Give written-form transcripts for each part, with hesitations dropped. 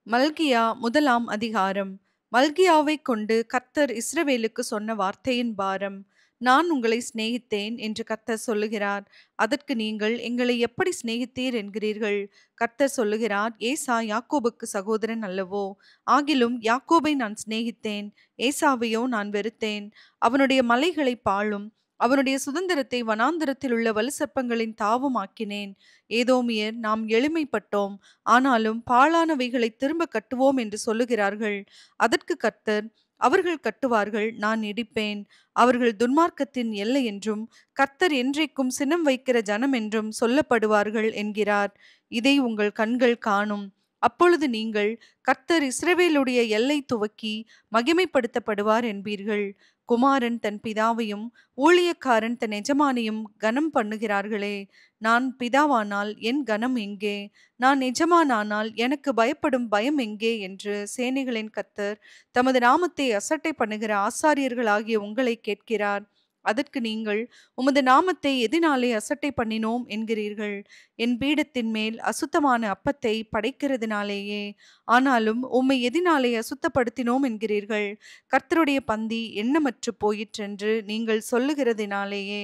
மல்கியா முதலாம் அதிகாரம். மல்கியாவைக் கொண்டு கர்த்தர் இஸ்ரவேலுக்கு சொன்ன வார்த்தையின் பாரம். நான் உங்களை சிநேகித்தேன் என்று கர்த்தர் சொல்லுகிறார். அதற்கு நீங்கள் எங்களை எப்படி சிநேகித்தீர் என்கிறீர்கள். கர்த்தர் சொல்லுகிறார், ஏசா யாக்கோபுக்கு சகோதரன் அல்லவோ? ஆகிலும் யாக்கோபை நான் சிநேகித்தேன், ஏசாவையோ நான் வெறுத்தேன். அவனுடைய மலைகளை பாழும், அவனுடைய சுதந்திரத்தை வனாந்தரத்தில் உள்ள வலுசர்ப்பங்களின் தாவமாக்கினேன். ஏதோமியர், நாம் எளிமைப்பட்டோம், ஆனாலும் பாழானவைகளை திரும்ப கட்டுவோம் என்று சொல்லுகிறார்கள். அதற்கு கர்த்தர், அவர்கள் கட்டுவார்கள், நான் இடிப்பேன். அவர்கள் துன்மார்க்கத்தின் எல்லை என்றும் கர்த்தர் என்றைக்கும் சினம் வைக்கிற ஜனம் என்றும் சொல்லப்படுவார்கள் என்கிறார். இதை உங்கள் கண்கள் காணும். அப்பொழுது நீங்கள், கர்த்தர் இஸ்ரவேலுடைய எல்லை துவக்கி மகிமைப்படுத்தப்படுவார் என்பீர்கள். குமாரன் தன் பிதாவையும் ஊழியக்காரன் தன் எஜமானையும் கனம் பண்ணுகிறார்களே. நான் பிதாவானால் என் கனம் எங்கே? நான் எஜமானானால் எனக்கு பயப்படும் பயம் எங்கே என்று சேனைகளின் கர்த்தர் தமது நாமத்தை அசட்டை பண்ணுகிற ஆசாரியர்களாகிய உங்களை கேட்கிறார். அதற்கு நீங்கள், உமது நாமத்தை எதினாலே அசட்டை பண்ணினோம் என்கிறீர்கள். என் பீடத்தின் மேல் அசுத்தமான அப்பத்தை படைக்கிறதினாலேயே. ஆனாலும் உம்மை எதினாலே அசுத்தப்படுத்தினோம் என்கிறீர்கள். கர்த்தருடைய பந்தி எண்ணமற்று போயிற்றென்று நீங்கள் சொல்லுகிறதினாலேயே.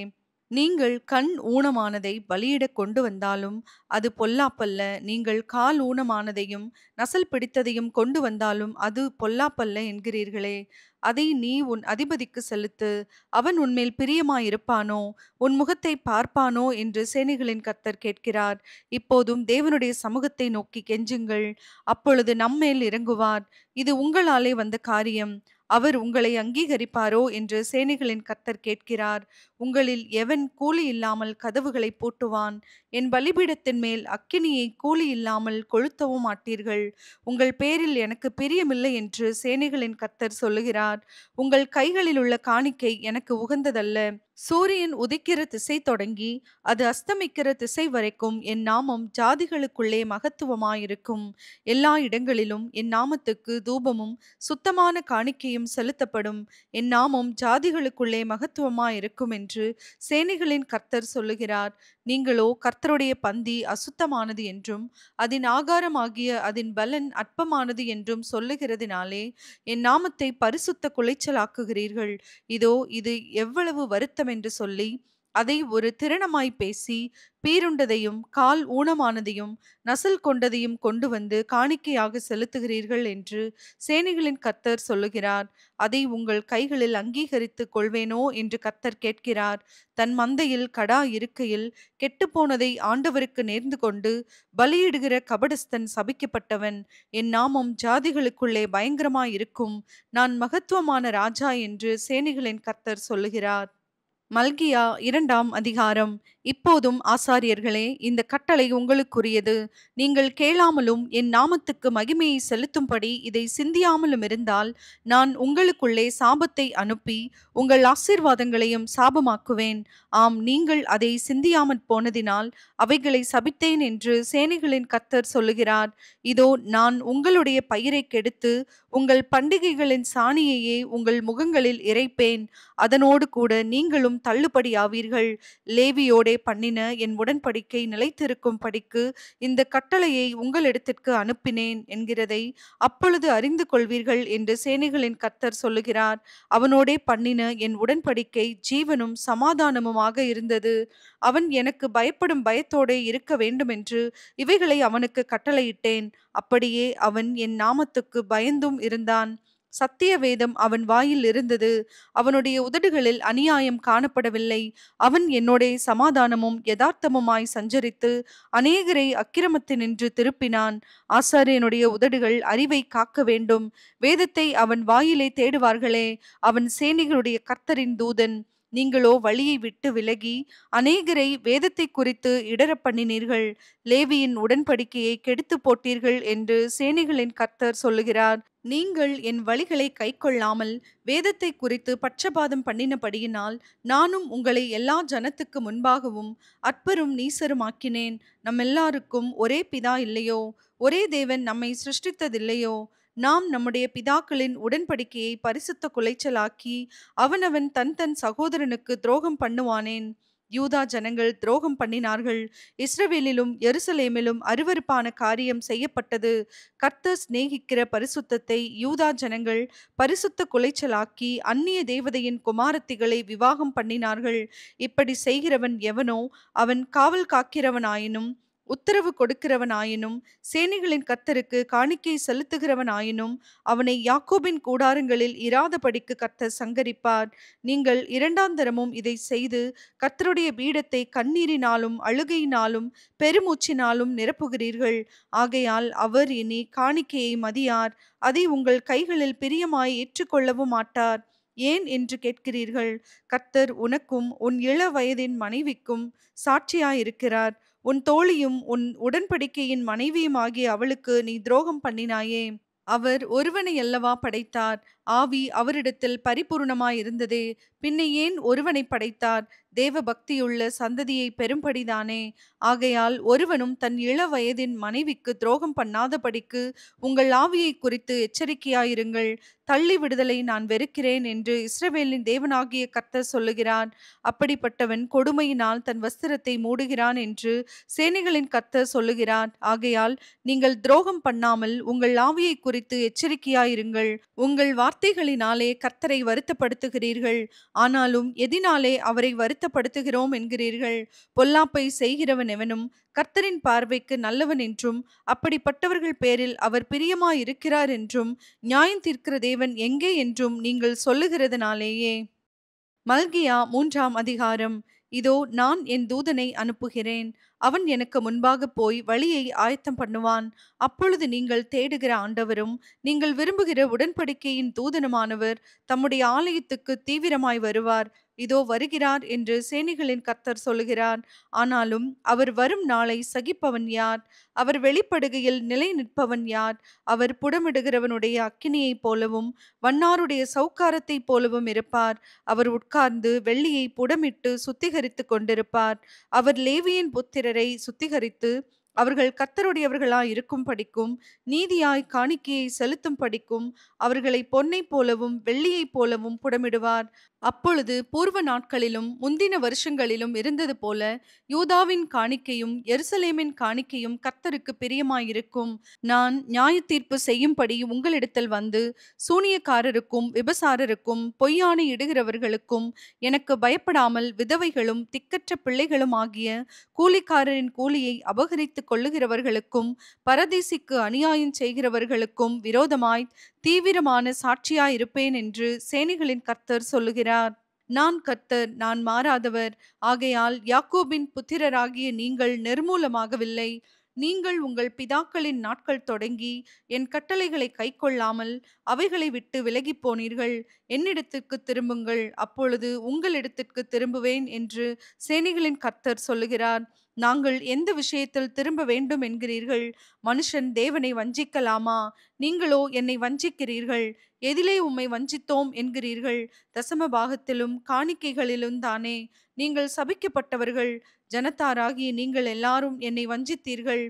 நீங்கள் கண் ஊனமானதை பலியிடக் கொண்டு வந்தாலும் அது பொல்லாப்பல்ல. நீங்கள் கால் ஊனமானதையும் நசல் பிடித்ததையும் கொண்டு வந்தாலும் அது பொல்லாப்பல்ல என்கிறீர்களே. அதை நீ உன் அதிபதிக்கு செலுத்து, அவன் உன்மேல் பிரியமாயிருப்பானோ, உன் முகத்தை பார்ப்பானோ என்று சேனைகளின் கர்த்தர் கேட்கிறார். இப்போதும் தேவனுடைய சமூகத்தை நோக்கி கெஞ்சுங்கள், அப்பொழுது நம்மேல் இறங்குவார். இது உங்களாலே வந்த காரியம், அவர் உங்களை அங்கீகரிப்பாரோ என்று சேனைகளின் கர்த்தர் கேட்கிறார். உங்களில் எவன் கூலி இல்லாமல் கதவுகளை பூட்டுவான்? என் பலிபீடத்தின் மேல் அக்கினியை கூலி இல்லாமல் கொளுத்தவும் மாட்டீர்கள். உங்கள் பேரில் எனக்கு பிரியமில்லை என்று சேனைகளின் கர்த்தர் சொல்லுகிறார். உங்கள் கைகளில் உள்ள காணிக்கை எனக்கு உகந்ததல்ல. சூரியன் உதிக்கிற திசை தொடங்கி அது அஸ்தமிக்கிற திசை வரைக்கும் என் நாமம் ஜாதிகளுக்குள்ளே மகத்துவமாயிருக்கும். எல்லா இடங்களிலும் என் நாமத்துக்கு தூபமும் சுத்தமான காணிக்கையும் செலுத்தப்படும். என் நாமம் ஜாதிகளுக்குள்ளே மகத்துவமாயிருக்கும் என்று சேனைகளின் கர்த்தர் சொல்லுகிறார். நீங்களோ கர்த்தருடைய பந்தி அசுத்தமானது என்றும் அதன் ஆகாரமாகிய அதன் பலன் அற்பமானது என்றும் சொல்லுகிறதினாலே என் நாமத்தை பரிசுத்த குலைச்சலாக்குகிறீர்கள். இதோ இது எவ்வளவு வருத்தம் என்று சொல்லி அதை ஒரு திறனமாய் பேசி பீருண்டதையும் கால் ஊனமானதையும் நசல் கொண்டதையும் கொண்டு வந்து காணிக்கையாக செலுத்துகிறீர்கள் என்று சேனைகளின் கர்த்தர் சொல்லுகிறார். அதை உங்கள் கைகளில் அங்கீகரித்து கொள்வேனோ என்று கர்த்தர் கேட்கிறார். தன் மந்தையில் கடா இருக்கையில் கெட்டுப்போனதை ஆண்டவருக்கு நேர்ந்து கொண்டு பலியிடுகிற கபடஸ்தன் சபிக்கப்பட்டவன். என் நாமம் ஜாதிகளுக்குள்ளே பயங்கரமாயிருக்கும். நான் மகத்துவமான ராஜா என்று சேனைகளின் கர்த்தர் சொல்லுகிறார். மல்கியா இரண்டாம் அதிகாரம். இப்போதும் ஆசாரியர்களே, இந்த கட்டளை உங்களுக்குரியது. நீங்கள் கேளாமலும் என் நாமத்துக்கு மகிமையை செலுத்தும்படி இதை சிந்தியாமலும் இருந்தால் நான் உங்களுக்குள்ளே சாபத்தை அனுப்பி உங்கள் ஆசீர்வாதங்களையும் சாபமாக்குவேன். ஆம், நீங்கள் அதை சிந்தியாமற் போனதினால் அவைகளை சபித்தேன் என்று சேனைகளின் கர்த்தர் சொல்லுகிறார். இதோ, நான் உங்களுடைய பயிரை கெடுத்து உங்கள் பண்டிகைகளின் சாணியையே உங்கள் முகங்களில் இறைப்பேன். அதனோடு கூட நீங்களும் தள்ளுபடியாவீர்கள். லேவியோடே பண்ணின என் உடன்படிக்கை நிலைத்திருக்கும் படிக்கு இந்த கட்டளையை உங்களிடத்திற்கு அனுப்பினேன் என்கிறதை அப்பொழுது அறிந்து கொள்வீர்கள் என்று சேனைகளின் கர்த்தர் சொல்லுகிறார். அவனோடே பண்ணின என் உடன்படிக்கை ஜீவனும் சமாதானமுமாக இருந்தது. அவன் எனக்கு பயப்படும் பயத்தோடே இருக்க வேண்டுமென்று இவைகளை அவனுக்கு கட்டளையிட்டேன். அப்படியே அவன் என் நாமத்துக்கு பயந்தும் இருந்தான். சத்திய வேதம் அவன் வாயில் இருந்தது. அவனுடைய உதடுகளில் அநியாயம் காணப்படவில்லை. அவன் என்னோடே சமாதானமும் யதார்த்தமுமாய் சஞ்சரித்து அநேகரை அக்கிரமத்தினின்று திருப்பினான். ஆசாரியனுடைய உதடுகள் அறிவை காக்க வேண்டும். வேதத்தை அவன் வாயிலே தேடுவார்களே. அவன் சேனைகளுடைய கர்த்தரின் தூதன். நீங்களோ வழியை விட்டு விலகி அநேகரை வேதத்தை குறித்து இடற பண்ணினீர்கள். லேவியின் உடன்படிக்கையை கெடுத்து போட்டீர்கள் என்று சேனைகளின் கர்த்தர் சொல்லுகிறார். நீங்கள் என் வழிகளை கைக்கொள்ளாமல் வேதத்தை குறித்து பட்சபாதம் பண்ணினபடியினால் நானும் உங்களை எல்லா ஜனத்துக்கு முன்பாகவும் அற்பரும் நீசருமாக்கினேன். நம்மெல்லாருக்கும் ஒரே பிதா இல்லையோ? ஒரே தேவன் நம்மை சிருஷ்டித்ததில்லையோ? நாம் நம்முடைய பிதாக்களின் உடன்படிக்கையை பரிசுத்த குலைச்சலாக்கி அவனவன் தன் தன் சகோதரனுக்கு துரோகம் பண்ணுவானேன்? யூதா ஜனங்கள் துரோகம் பண்ணினார்கள். இஸ்ரவேலிலும் எருசலேமிலும் அருவருப்பான காரியம் செய்யப்பட்டது. கர்த்தர் சிநேகிக்கிற பரிசுத்தத்தை யூதா ஜனங்கள் பரிசுத்த குலைச்சலாக்கி அந்நிய தேவதையின் குமாரத்திகளை விவாகம் பண்ணினார்கள். இப்படி செய்கிறவன் எவனோ அவன் காவல் காக்கிறவனாயினும் உத்தரவு கொடுக்கிறவனாயினும் சேனைகளின் கர்த்தருக்கு காணிக்கை செலுத்துகிறவனாயினும் அவனை யாக்கோபின் கூடாரங்களில் இராதபடிக்கு கர்த்தர் சங்கரிப்பார். நீங்கள் இரண்டாந்தரமும் இதை செய்து கர்த்தருடைய பீடத்தை கண்ணீரினாலும் அழுகையினாலும் பெருமூச்சினாலும் நிரப்புகிறீர்கள். ஆகையால் அவர் இனி காணிக்கையை மதியார், அதை உங்கள் கைகளில் பிரியமாய் ஏற்றுக்கொள்ளவும் மாட்டார். ஏன் என்று கேட்கிறீர்கள். கர்த்தர் உனக்கும் உன் இள வயதின் மனைவிக்கும் சாட்சியாயிருக்கிறார். உன் தோழியும் உன் உடன்படிக்கையின் மனைவியுமாகிய அவளுக்கு நீ துரோகம் பண்ணினாயே. அவர் ஒருவனை அல்லவா படைத்தார், ஆவி அவரிடத்தில் பரிபூர்ணமாயிருந்ததே. பின்ன ஏன் ஒருவனை படைத்தார், தேவ பக்தியுள்ள சந்ததியை பெரும்படிதானே. ஆகையால் ஒருவனும் தன் இள வயதின் மனைவிக்கு துரோகம் பண்ணாதபடிக்கு உங்கள் ஆவியை குறித்து எச்சரிக்கையாயிருங்கள். தள்ளி விடுதலை நான் வெறுக்கிறேன் என்று இஸ்ரவேலின் தேவனாகிய கர்த்தர் சொல்லுகிறார். அப்படிப்பட்டவன் கொடுமையினால் தன் வஸ்திரத்தை மூடுகிறான் என்று சேனைகளின் கர்த்தர் சொல்லுகிறார். ஆகையால் நீங்கள் துரோகம் பண்ணாமல் உங்கள் ஆவியை குறித்து எச்சரிக்கையாயிருங்கள். உங்கள் வார்த்தைகளினாலே கர்த்தரை வருத்தப்படுத்துகிறீர்கள். ஆனாலும் எதினாலே அவரை வருத்தப்படுத்துகிறோம் என்கிறீர்கள். பொல்லாப்பை செய்கிறவன் எவனும் கர்த்தரின் பார்வைக்கு நல்லவன் என்றும் அப்படிப்பட்டவர்கள் பேரில் அவர் பிரியமாயிருக்கிறார் என்றும் நியாயம் தீர்க்கிற தேவன் எங்கே என்றும் நீங்கள் சொல்லுகிறதுனாலேயே. மல்கியா 3ஆம் அதிகாரம். இதோ நான் என் தூதனை அனுப்புகிறேன். அவன் எனக்கு முன்பாக போய் வழியை ஆயத்தம் பண்ணுவான். அப்பொழுது நீங்கள் தேடுகிற ஆண்டவரும் நீங்கள் விரும்புகிற உடன்படிக்கையின் தூதனுமானவர் தம்முடைய ஆலயத்துக்கு தீவிரமாய் வருவார். இதோ வருகிறார் என்று சேனைகளின் கர்த்தர் சொல்லுகிறார். ஆனாலும் அவர் வரும் நாளை சகிப்பவன் யார்? அவர் வெளிப்படுகையில் நிலை நிற்பவன் யார்? அவர் புடமிடுகிறவனுடைய அக்கினியைப் போலவும் வண்ணாருடைய சவுக்காரத்தைப் போலவும் இருப்பார். அவர் உட்கார்ந்து வெள்ளியை புடமிட்டு சுத்திகரித்து கொண்டிருப்பார். அவர் லேவியின் புத்திரரை சுத்திகரித்து அவர்கள் கர்த்தருடையவர்களாய் இருக்கும் படிக்கும் நீதியாய் காணிக்கையை செலுத்தும் படிக்கும் அவர்களை பொன்னைப் போலவும் வெள்ளியைப் போலவும் புடமிடுவார். அப்பொழுது பூர்வ நாட்களிலும் முந்தின வருஷங்களிலும் இருந்தது போல யூதாவின் காணிக்கையும் எருசலேமின் காணிக்கையும் கர்த்தருக்கு பிரியமாயிருக்கும். நான் நியாய தீர்ப்பு செய்யும்படி உங்களிடத்தில் வந்து சூனியக்காரருக்கும் விபசாரருக்கும் பொய்யானை இடுகிறவர்களுக்கும் எனக்கு பயப்படாமல் விதவைகளும் திக்கற்ற பிள்ளைகளும் ஆகிய கூலிக்காரரின் கூலியை அபகரித்து கொள்ளுகிறவர்களுக்கும் பரதேசிக்கு அநியாயம் செய்கிறவர்களுக்கும் விரோதமாய் தீவிரமான சாட்சியாயிருப்பேன் என்று சேனைகளின் கர்த்தர் சொல்லுகிறார். நான் கர்த்தர், நான் மாறாதவர். ஆகையால் யாக்கோபின் புத்திரராகிய நீங்கள் நிர்மூலமாகவில்லை. நீங்கள் உங்கள் பிதாக்களின் நாட்கள் தொடங்கி என் கட்டளைகளை கைக்கொள்ளாமல் அவைகளை விட்டு விலகி போனீர்கள். என்னிடத்திற்கு திரும்புங்கள், அப்பொழுது உங்களிடத்திற்கு திரும்புவேன் என்று சேனைகளின் கர்த்தர் சொல்லுகிறார். நாங்கள் எந்த விஷயத்தில் திரும்ப வேண்டும் என்கிறீர்கள்? மனுஷன் தேவனை வஞ்சிக்கலாமா? நீங்களோ என்னை வஞ்சிக்கிறீர்கள். எதிலே உம்மை வஞ்சித்தோம் என்கிறீர்கள்? தசம பாகத்திலும் காணிக்கைகளிலும் தானே. நீங்கள் சபிக்கப்பட்டவர்கள். ஜனத்தாராகிய நீங்கள் எல்லாரும் என்னை வஞ்சித்தீர்கள்.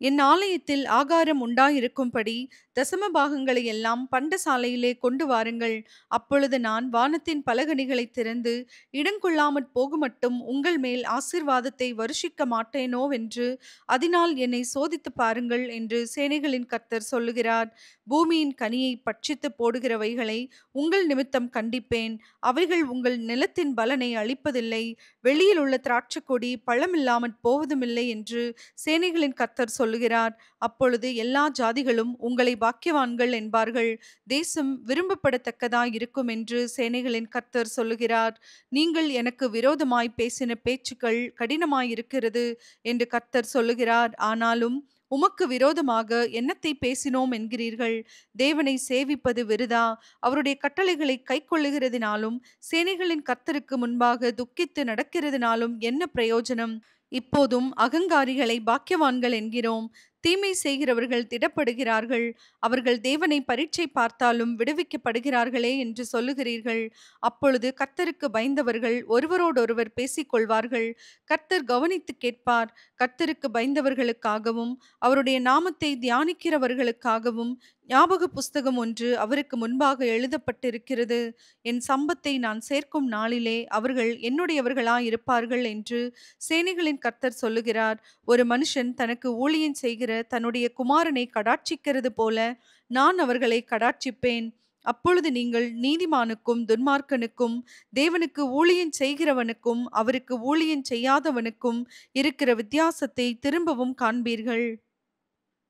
என் ஆலயத்தில் ஆகாரம் உண்டாயிருக்கும்படி தசம பாகங்களை எல்லாம் பண்டசாலையிலே கொண்டு வாருங்கள். அப்பொழுது நான் வானத்தின் பலகணிகளை திறந்து இடங்கொள்ளாமற் போகுமட்டும் உங்கள் மேல் ஆசீர்வாதத்தை வருஷிக்க மாட்டேனோவென்று அதனால் என்னை சோதித்து பாருங்கள் என்று சேனைகளின் கர்த்தர் சொல்லுகிறார். பூமியின் கனியை பட்சித்து போடுகிறவைகளை உங்கள் நிமித்தம் கண்டிப்பேன். அவைகள் உங்கள் நிலத்தின் பலனை அளிப்பதில்லை. வெளியில் உள்ள திராட்சைக்கொடி பழமில்லாமற் போவதுமில்லை என்று சேனைகளின் கர்த்தர் சொல்லுகிறார். அப்பொழுது எல்லா ஜாதிகளும் உங்களை பாக்கியவான்கள் என்பார்கள். தேசம் விரும்பப்படத்தக்கதாய் இருக்கும் என்று சேனைகளின் கர்த்தர் சொல்லுகிறார். நீங்கள் எனக்கு விரோதமாய் பேசின பேச்சுக்கள் கடினமாயிருக்கிறது என்று கர்த்தர் சொல்லுகிறார். ஆனாலும் உமக்கு விரோதமாக என்னத்தை பேசினோம் என்கிறீர்கள்? தேவனை சேவிப்பது விருதா? அவருடைய கட்டளைகளை கைக்கொள்ளுகிறதினாலும் சேனைகளின் கர்த்தருக்கு முன்பாக துக்கித்து நடக்கிறதினாலும் என்ன பிரயோஜனம்? இப்போதும் அகங்காரிகளை பாக்கியவான்கள் என்கிறோம். தீமை செய்கிறவர்கள் திடப்படுகிறார்கள். அவர்கள் தேவனை பரீட்சை பார்த்தாலும் விடுவிக்கப்படுகிறார்களே என்று சொல்லுகிறீர்கள். அப்பொழுது கர்த்தருக்கு பயந்தவர்கள் ஒருவரோடொருவர் பேசிக்கொள்வார்கள். கர்த்தர் கவனித்துக் கேட்பார். கர்த்தருக்கு பயந்தவர்களுக்காகவும் அவருடைய நாமத்தை தியானிக்கிறவர்களுக்காகவும் ஞாபக புஸ்தகம் ஒன்று அவருக்கு முன்பாக எழுதப்பட்டிருக்கிறது. என் சம்பத்தை நான் சேர்க்கும் நாளிலே அவர்கள் என்னுடையவர்களாயிருப்பார்கள் என்று சேனைகளின் கர்த்தர் சொல்லுகிறார். ஒரு மனுஷன் தனக்கு ஊழியம் செய்கிற தன்னுடைய குமாரனை கடாட்சிக்கிறது போல நான் அவர்களை கடாட்சிப்பேன். அப்பொழுது நீங்கள் நீதிமானுக்கும் துன்மார்க்கனுக்கும் தேவனுக்கு ஊழியம் செய்கிறவனுக்கும் அவருக்கு ஊழியம் செய்யாதவனுக்கும் இருக்கிற வித்தியாசத்தை திரும்பவும் காண்பீர்கள்.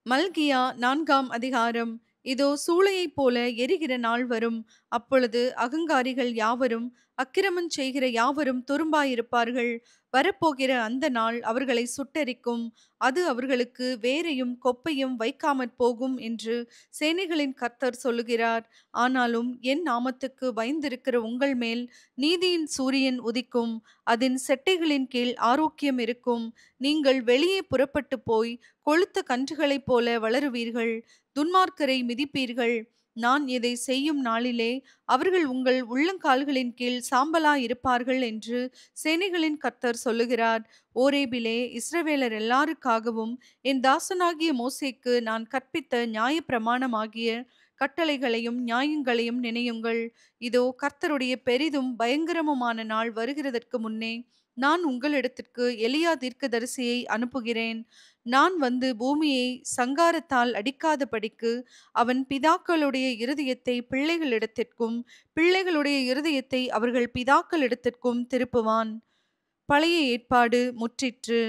மல்கியா 4ஆம் அதிகாரம். இதோ சூளையைப் போல எரிகிற நாள் வரும். அப்பொழுது அகங்காரிகள் யாவரும் அக்கிரமம் செய்கிற யாவரும் துரும்பாயிருப்பார்கள். வரப்போகிற அந்த நாள் அவர்களை சுட்டெரிக்கும். அது அவர்களுக்கு வேரையும் கொப்பையும் வைக்காமற் போகும் என்று சேனைகளின் கர்த்தர் சொல்லுகிறார். ஆனாலும் என் நாமத்துக்கு பயந்திருக்கிற உங்கள் மேல் நீதியின் சூரியன் உதிக்கும். அதன் செட்டைகளின் கீழ் ஆரோக்கியம் இருக்கும். நீங்கள் வெளியே புறப்பட்டு போய் கொழுத்த கன்றுகளைப் போல வளருவீர்கள். துன்மார்க்கரை மிதிப்பீர்கள். நான் இதை செய்யும் நாளிலே அவர்கள் உங்கள் உள்ளங்கால்களின் கீழ் சாம்பலாயிருப்பார்கள் என்று சேனைகளின் கர்த்தர் சொல்லுகிறார். ஓரேபிலே இஸ்ரவேலர் எல்லாருக்காகவும் என் தாசனாகிய மோசேக்கு நான் கற்பித்த நியாயப்பிரமாணமாகிய கட்டளைகளையும் நியாயங்களையும் நினையுங்கள். இதோ கர்த்தருடைய பெரிதும் பயங்கரமுமான நாள் வருகிறதற்கு முன்னே நான் உங்களிடத்திற்கு எலியா தீர்க்கதரிசியை அனுப்புகிறேன். நான் வந்து பூமியை சங்காரத்தால் அடிக்காதபடிக்கு அவன் பிதாக்களுடைய இருதயத்தை பிள்ளைகளிடத்திற்கும் பிள்ளைகளுடைய இருதயத்தை அவர்கள் பிதாக்களிடத்திற்கும் திருப்புவான். பழைய ஏற்பாடு முற்றிற்று.